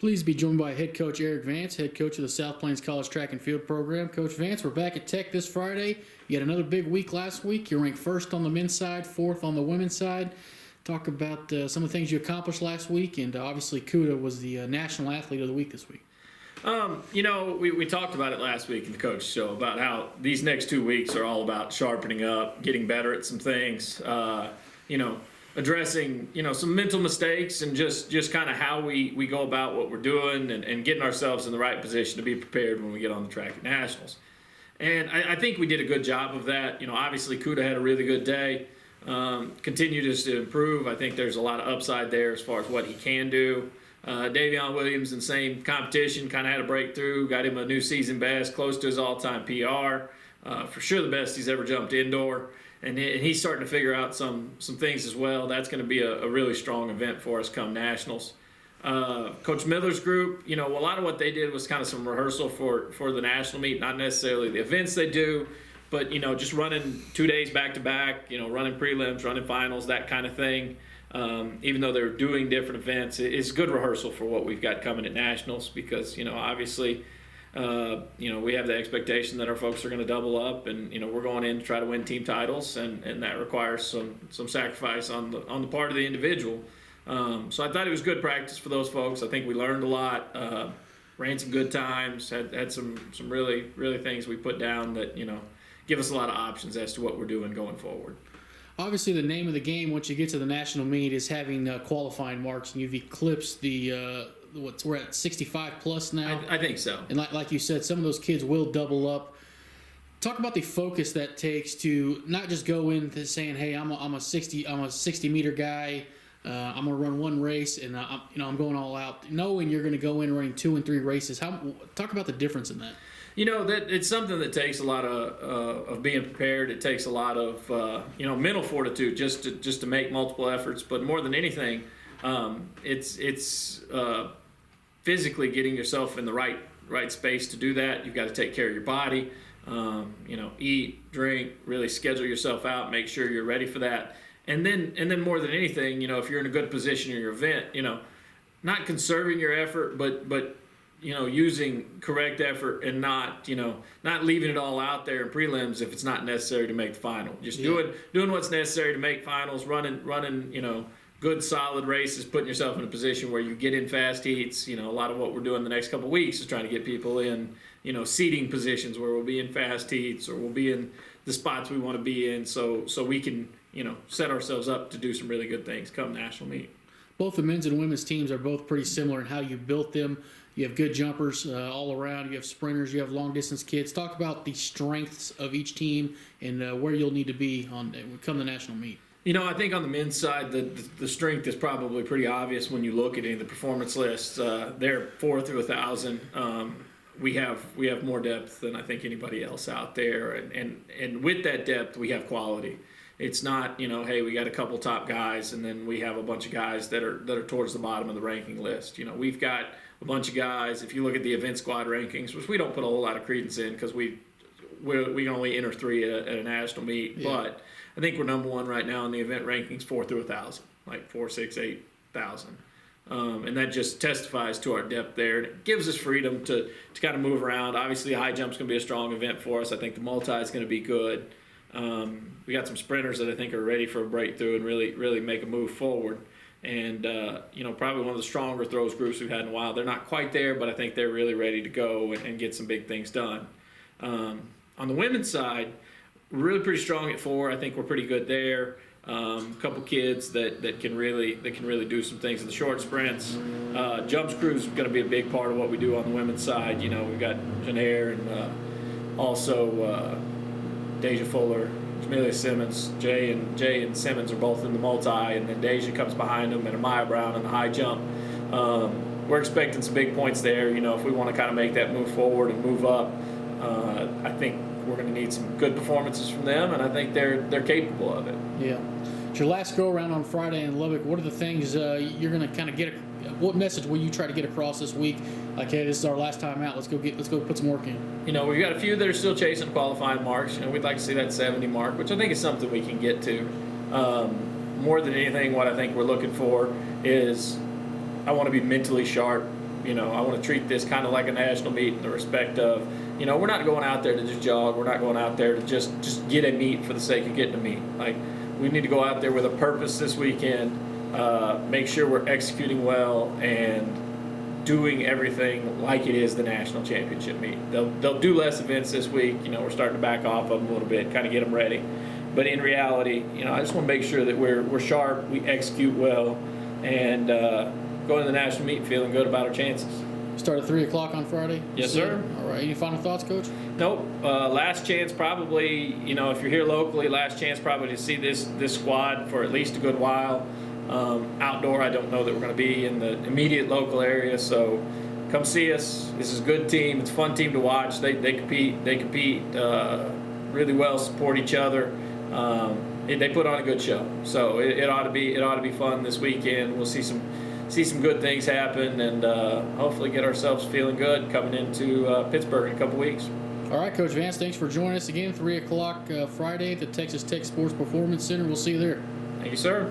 Pleased to be joined by head coach Erik Vance, head coach of the South Plains College Track and Field Program. Coach Vance, we're back at Tech this Friday. You had another big week last week. You ranked first on the men's side, fourth on the women's side. Talk about some of the things you accomplished last week, and obviously Kuda was the National Athlete of the Week this week. We talked about it last week in the coach show about how these next 2 weeks are all about sharpening up, getting better at some things, addressing, some mental mistakes and just kind of how we go about what we're doing and getting ourselves in the right position to be prepared when we get on the track at Nationals. And I think we did a good job of that. Obviously Kuda had a really good day. Continued to improve. I think there's a lot of upside there as far as what he can do. Davion Williams in the same competition kind of had a breakthrough, got him a new season best, close to his all-time PR. For sure the best he's ever jumped indoor. And he's starting to figure out some things as well. That's going to be a really strong event for us come Nationals. Coach Miller's group, a lot of what they did was kind of some rehearsal for the national meet, not necessarily the events they do, but, just running 2 days back-to-back, running prelims, running finals, that kind of thing. Even though they're doing different events, it's good rehearsal for what we've got coming at Nationals because, obviously, we have the expectation that our folks are going to double up and, we're going in to try to win team titles and that requires some sacrifice on the part of the individual. So I thought it was good practice for those folks. I think we learned a lot, ran some good times, had some really, really things we put down that, give us a lot of options as to what we're doing going forward. Obviously, the name of the game once you get to the national meet is having qualifying marks, and you've eclipsed the we're at 65 plus now. I think so. And like you said, some of those kids will double up. Talk about the focus that takes to not just go into saying, "Hey, I'm a 60 meter guy. I'm gonna run one race, and I'm going all out." Knowing you're going to go in running 2 and 3 races. Talk about the difference in that. That it's something that takes a lot of being prepared. It takes a lot of mental fortitude just to make multiple efforts. But more than anything, it's physically getting yourself in the right space to do that. You've got to take care of your body. Eat, drink, really schedule yourself out. Make sure you're ready for that. And then more than anything, if you're in a good position in your event, not conserving your effort, but using correct effort and not leaving it all out there in prelims if it's not necessary to make the final. Just doing what's necessary to make finals, running, good solid races, putting yourself in a position where you get in fast heats. A lot of what we're doing the next couple of weeks is trying to get people in, seating positions where we'll be in fast heats or we'll be in the spots we want to be in so we can, set ourselves up to do some really good things come national meet. Both the men's and women's teams are both pretty similar in how you built them. You have good jumpers all around. You have sprinters. You have long-distance kids. Talk about the strengths of each team and where you'll need to be come the national meet. I think on the men's side, the strength is probably pretty obvious when you look at any of the performance lists. They're 4 through 1,000. We have more depth than I think anybody else out there, and with that depth, we have quality. It's not, hey, we got a couple top guys, and then we have a bunch of guys that are towards the bottom of the ranking list. We've got a bunch of guys. If you look at the event squad rankings, which we don't put a whole lot of credence in because we only enter 3 at a national meet, but I think we're number 1 right now in the event rankings 4 through 1,000, like 4, 6, 8,000. And that just testifies to our depth there. And it gives us freedom to kind of move around. Obviously, high jump's going to be a strong event for us. I think the multi is going to be good. We got some sprinters that I think are ready for a breakthrough and really, really make a move forward. And, probably one of the stronger throws groups we've had in a while. They're not quite there, but I think they're really ready to go and get some big things done. On the women's side, we're really pretty strong at 4. I think we're pretty good there. A couple kids that can really do some things in the short sprints. Jumps crew is going to be a big part of what we do on the women's side. We've got Janair and also Deja Fuller, Jamelia Simmons, Jay and Simmons are both in the multi, and then Deja comes behind them, and Amaya Brown in the high jump. We're expecting some big points there. If we want to kind of make that move forward and move up, I think we're going to need some good performances from them, and I think they're capable of it. Yeah. It's your last go around on Friday in Lubbock. What are the things you're going to kind of get? What message will you try to get across this week? Like, hey, this is our last time out. Let's go put some work in. We've got a few that are still chasing qualifying marks. We'd like to see that 70 mark, which I think is something we can get to. More than anything, what I think we're looking for is I want to be mentally sharp I want to treat this kind of like a national meet in the respect of, we're not going out there to just jog. We're not going out there to just get a meet for the sake of getting a meet. Like, we need to go out there with a purpose this weekend, make sure we're executing well and doing everything like it is the national championship meet. They'll do less events this week. We're starting to back off of them a little bit, kind of get them ready. But in reality, I just want to make sure that we're sharp, we execute well, and go to the national meet feeling good about our chances. Start at 3 o'clock on Friday? Yes, sir. All right. Any final thoughts, Coach? Nope. Last chance probably, if you're here locally, last chance probably to see this squad for at least a good while. Outdoor, I don't know that we're going to be in the immediate local area, so come see us. This is a good team. It's a fun team to watch. They compete really well, support each other. They put on a good show, so it ought to be fun this weekend. We'll see some good things happen, and hopefully get ourselves feeling good coming into Pittsburgh in a couple weeks. All right, Coach Vance, thanks for joining us again. 3 o'clock Friday at the Texas Tech Sports Performance Center. We'll see you there. Thank you, sir.